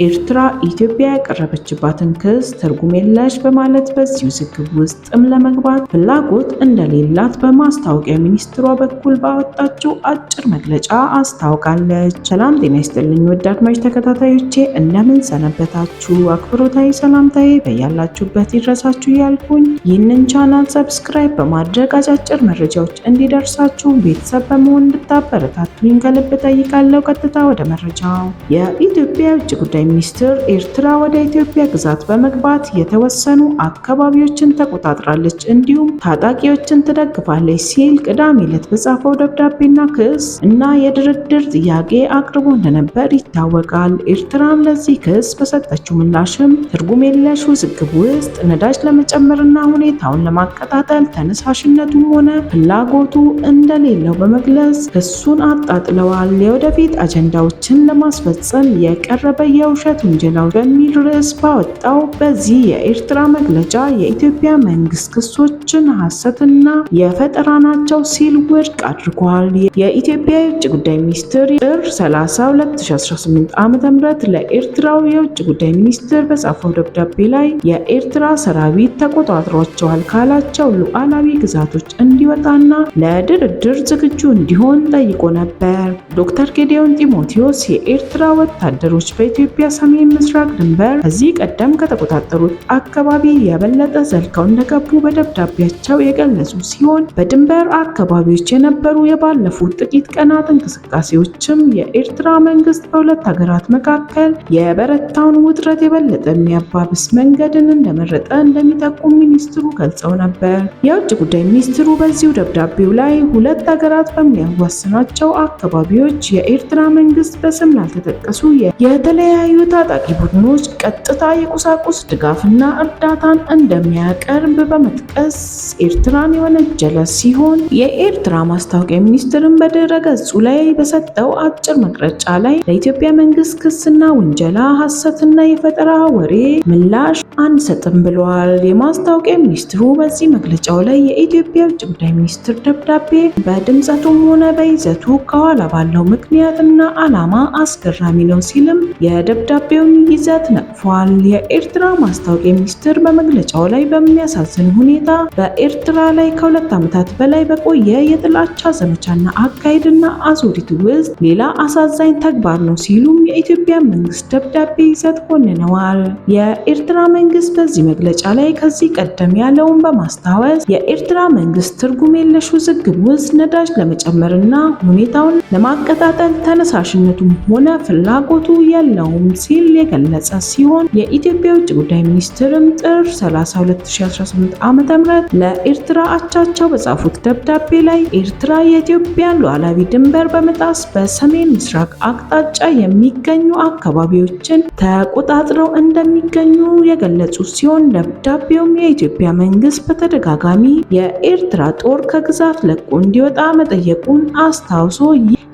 ኤርትራ ኢትዮጵያ ያቀረበችባትን ክስ ትርጉም የለሽ በማለት በዚህ ውዝግብ ውስጥም ለመግባት ፍላጎት እንደሌላት በማስታወቂያ ሚኒስትሯ በኩል ባወጣችው አጭር መግለጫ አስታውቃለች። ሰላም ጤና ይስጥልኝ ውድ አድማጭ ተከታታዮቼ እንደምን ሰነበታችሁ? አክብሮታዊ ሰላምታዬ በያላችሁበት ይድረሳችሁ እያልኩኝ ይህንን ቻናል ሰብስክራይብ በማድረግ አጫጭር መረጃዎች እንዲደርሳችሁ ቤተሰብ በመሆን እንድታበረታቱኝ ከልብ ጠይቃለሁ። ቀጥታ ወደ መረጃው። የኢትዮጵያ የውጭ ጉዳይ ሚኒስትር ኤርትራ ወደ ኢትዮጵያ ግዛት በመግባት የተወሰኑ አካባቢዎችን ተቆጣጥራለች እንዲሁም ታጣቂዎችን ትደግፋለች ሲል ቅዳሜ ዕለት በጻፈው ደብዳቤና ክስ እና የድርድር ጥያቄ አቅርቦ እንደነበር ይታወቃል። ኤርትራም ለዚህ ክስ በሰጠችው ምላሽም ትርጉም የለሽ ውዝግብ ውስጥ ነዳጅ ለመጨመርና ሁኔታውን ለማቀጣጠል ተነሳሽነቱም ሆነ ፍላጎቱ እንደሌለው በመግለጽ ክሱን አጣጥለዋል። የወደፊት አጀንዳዎችን ለማስፈጸም የቀረበ የውሸት ውንጀላዎች በሚል ርዕስ ባወጣው በዚህ የኤርትራ መግለጫ የኢትዮጵያ መንግስት ክሶችን ሐሰትና የፈጠራ ናቸው ሲል ውድቅ አድርጓል። የኢትዮጵያ የውጭ ጉዳይ ሚኒስትር ጥር 30 2018 ዓ.ም ለኤርትራው የውጭ ጉዳይ ሚኒስትር በጻፈው ደብዳቤ ላይ የኤርትራ ሰራዊት ተቆጣጥሯቸዋል ካላቸው ሉዓላዊ ግዛቶች እንዲወጣና ለድርድር ዝግጁ እንዲሆን ጠይቆ ነበር። ዶክተር ጌዲዮን ጢሞቴዎስ የኤርትራ ወታደሮች በኢትዮጵያ ሰሜን ምስራቅ ድንበር ከዚህ ቀደም ከተቆጣጠሩት አካባቢ የበለጠ ዘልቀው እንደገቡ በደብዳቤያቸው የገለጹ ሲሆን በድንበር አካባቢዎች የነበሩ የባለፉት ጥቂት ቀናት እንቅስቃሴዎችም የኤርትራ መንግስት በሁለት ሀገራት መካከል የበረታውን ውጥረት የበለጠ የሚያባብስ መንገድን እንደመረጠ እንደሚጠቁም ሚኒስትሩ ገልጸው ነበር። የውጭ ጉዳይ ሚኒስትሩ በዚሁ ደብዳቤው ላይ ሁለት ሀገራት በሚያዋስናቸው አካባቢዎች የኤርትራ መንግስት በስም ላልተጠቀሱ የተለያዩ ታጣቂ ቡድኖች ቀጥታ የቁሳቁስ ድጋፍና እርዳታን እንደሚያቀርብ በመጥቀስ ኤርትራን የወነጀለ ሲሆን የኤርትራ ማስታወቂያ ሚኒስትርን በድረ ገጹ ላይ በሰጠው አጭር መግለጫ ላይ ለኢትዮጵያ መንግስት ክስና ውንጀላ ሐሰትና የፈጠራ ወሬ ምላሽ አንሰጥም ብለዋል። የማስታወቂያ ሚኒስትሩ በዚህ መግለጫው ላይ የኢትዮጵያ የውጭ ጉዳይ ሚኒስትር ደብዳቤ በድምጸቱም ሆነ በይዘቱ ከኋላ ባለው ምክንያትና ዓላማ አስገራሚ ነው ሲልም የደብዳቤውን ይዘት ነቅፏል። የኤርትራ ማስታወቂያ ሚኒስትር በመግለጫው ላይ በሚያሳዝን ሁኔታ በኤርትራ ላይ ከ2 ዓመታት በላይ በቆየ የጥላቻ ዘመቻና አካሄድና አዙሪት ውስጥ ሌላ አሳዛኝ ተግባር ነው ሲሉም የኢትዮጵያ መንግስት ደብዳቤ ይዘት ኮንነዋል። የኤርትራ መንግስት በዚህ መግለጫ ላይ ከዚህ ቀደም ያለውን በማስታወስ የኤርትራ መንግስት ትርጉም የለሽ ውዝግብ ውስጥ ነዳጅ ለመጨመርና ሁኔታውን ለማቀጣጠል ተነሳሽነቱም ሆነ ፍላጎቱ የለውም ሲል የገለጸ ሲሆን የኢትዮጵያ የውጭ ጉዳይ ሚኒስትርም ጥር 30 2018 ዓ.ም ለኤርትራ አቻቸው በጻፉት ደብዳቤ ላይ ኤርትራ የኢትዮጵያን ሉዓላዊ ድንበር በመጣስ በሰሜን ምስራቅ አቅጣጫ የሚገኙ አካባቢዎችን ተቆጣጥረው እንደሚገኙ የገለጹ ሲሆን ደብዳቤውም የኢትዮጵያ መንግስት በተደጋጋሚ የኤርትራ ጦር ከግዛት ለቆ እንዲወጣ መጠየቁን አስታውሶ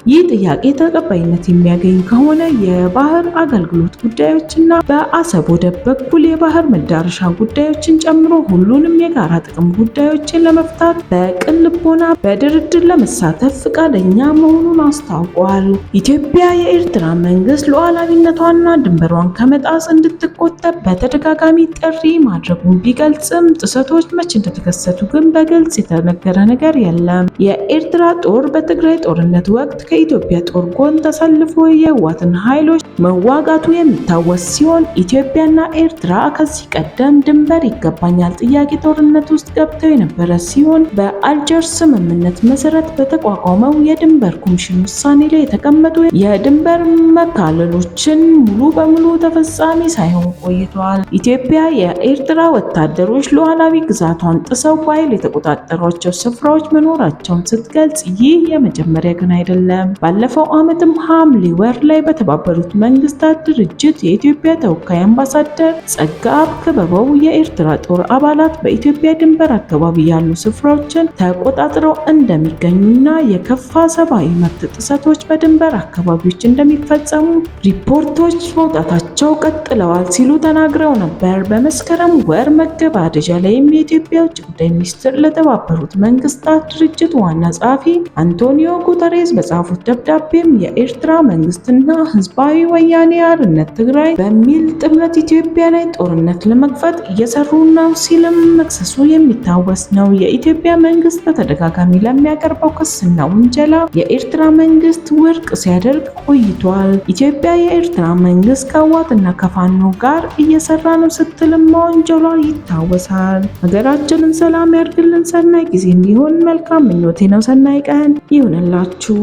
ይህ ጥያቄ ተቀባይነት የሚያገኝ ከሆነ የባህር አገልግሎት ጉዳዮችና በአሰብ ወደብ በኩል የባህር መዳረሻ ጉዳዮችን ጨምሮ ሁሉንም የጋራ ጥቅም ጉዳዮችን ለመፍታት በቅን ልቦና በድርድር ለመሳተፍ ፈቃደኛ መሆኑን አስታውቋል። ኢትዮጵያ የኤርትራ መንግስት ሉዓላዊነቷንና ድንበሯን ከመጣስ እንድትቆጠብ በተደጋጋሚ ጥሪ ማድረጉን ቢገልጽም ጥሰቶች መቼ እንደተከሰቱ ግን በግልጽ የተነገረ ነገር የለም። የኤርትራ ጦር በትግራይ ጦርነት ወቅት ከኢትዮጵያ ጦር ጎን ተሰልፎ የህወሓትን ኃይሎች መዋጋቱ የሚታወስ ሲሆን ኢትዮጵያና ኤርትራ ከዚህ ቀደም ድንበር ይገባኛል ጥያቄ ጦርነት ውስጥ ገብተው የነበረ ሲሆን በአልጀርስ ስምምነት መሰረት በተቋቋመው የድንበር ኮሚሽን ውሳኔ ላይ የተቀመጡ የድንበር መካለሎችን ሙሉ በሙሉ ተፈጻሚ ሳይሆን ቆይተዋል። ኢትዮጵያ የኤርትራ ወታደሮች ሉዓላዊ ግዛቷን ጥሰው በኃይል የተቆጣጠሯቸው ስፍራዎች መኖራቸውን ስትገልጽ ይህ የመጀመሪያ ግን አይደለም። ባለፈው ዓመትም ሐምሌ ወር ላይ በተባበሩት መንግስታት ድርጅት የኢትዮጵያ ተወካይ አምባሳደር ጸጋብ ክበበው የኤርትራ ጦር አባላት በኢትዮጵያ ድንበር አካባቢ ያሉ ስፍራዎችን ተቆጣጥረው እንደሚገኙና የከፋ ሰብአዊ መብት ጥሰቶች በድንበር አካባቢዎች እንደሚፈጸሙ ሪፖርቶች መውጣታቸው ቀጥለዋል ሲሉ ተናግረው ነበር። በመስከረም ወር መገባደጃ ላይም የኢትዮጵያ የውጭ ጉዳይ ሚኒስትር ለተባበሩት መንግስታት ድርጅት ዋና ጸሐፊ አንቶኒዮ ጉተሬስ በጻፉት ደብዳቤም የኤርትራ መንግስትና ህዝባዊ ወያኔ ሓርነት ትግራይ በሚል ጥምረት ኢትዮጵያ ላይ ጦርነት ለመክፈት እየሰሩ ነው ሲልም መክሰሱ የሚታወስ ነው። የኢትዮጵያ መንግስት በተደጋጋሚ ለሚያቀርበው ክስና ውንጀላ የኤርትራ መንግስት ውድቅ ሲያደርግ ቆይቷል። ኢትዮጵያ የኤርትራ መንግስት ከህወሓትና ከፋኖ ጋር እየሰራ ነው ስትልም መወንጀሏ ይታወሳል። ሀገራችንን ሰላም ያርግልን። ሰናይ ጊዜ እንዲሆን መልካም ምኞቴ ነው። ሰናይ ቀን ይሁንላችሁ።